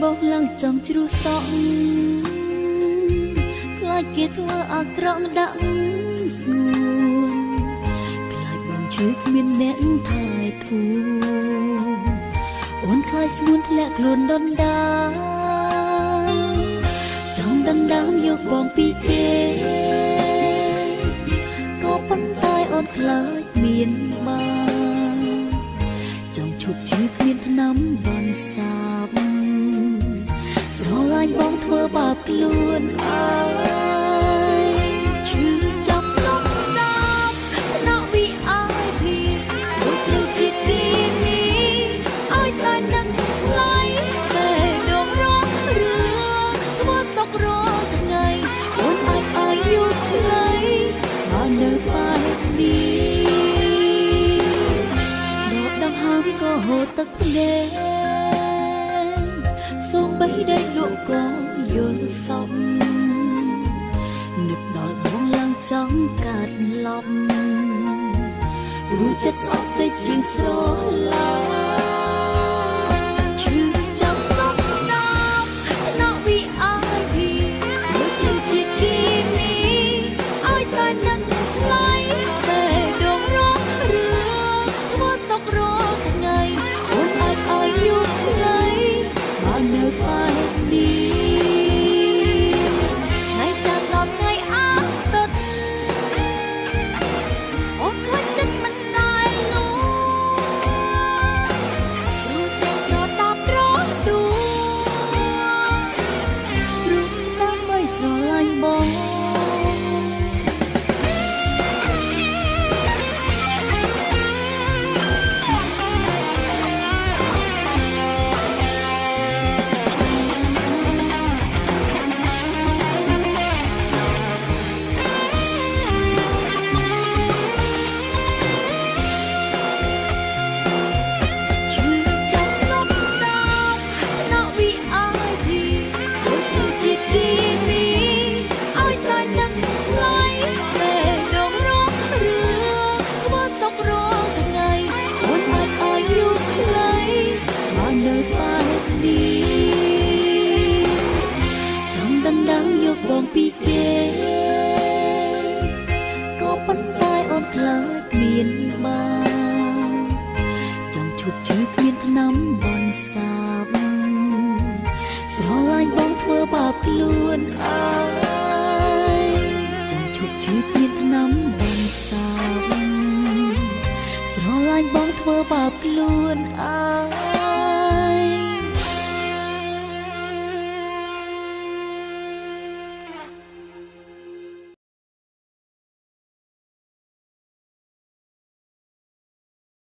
បោកឡើងចង់ជ្រុះសក់ខ្លាចគេធ្វើអាក្រក់ដាក់ស្ងួនខ្លាចបងឈឺគ្មានអ្នកថែធូរអូនខ្លាចស្ងួនធ្លាក់ខ្លួនដុនដាចង់ដណ្ដើមយកបងពីគេក៏ប៉ុន្តែអូនខ្លាចមានបានចង់ឈប់ឈឺគ្មានថ្នាំបានសាបស្រឡាញ់បងធ្វើបាបខ្លួនអើយឈឺចាប់លំដាប់ថ្នាក់ VIP ដូចត្រូវជាទីនេះឲ្យតែនឹងថ្លៃតែដងរងរឿងធ្វើຕົករងថ្ងៃអូនអាយុខ្លីបាននៅបែបនេះដកដង្ហើមក៏ហូរទឹកភ្នែកសូម្បីតែលោកក៏យល់សពនឹកដល់បងឡើងចង់កាត់ឡប់ព្រោះចិត្តស្អប់តិចជាងស្រឡាញ់ឈឺចាំលំដាប់ថ្នាក់ VIP ដូចជាគីនេះឲ្យតែនឹងថ្លៃតែដងរងរឿងធ្វើຕົករងថ្ងៃអូនអាយុខ្លីបាននៅបែបនេះថ្ងៃចាំដល់ថ្ងៃអាទិត្យអូនខ្លាចចិត្តមិនដែលលូព្រោះតែត្រតាប់ត្រដួព្រោះដើម្បីស្រឡាញ់បងបងពីគេក៏ប៉ុន្តែអូនខ្លាចមានបានចង់ឈប់ឈឺគ្មានថ្នាំបន់សាបស្រឡាញ់បងធ្វើបាបខ្លួនអើយចង់ឈប់ឈឺគ្មានថ្នាំបន់សាបស្រឡាញ់បងធ្វើបាបខ្លួនអើយ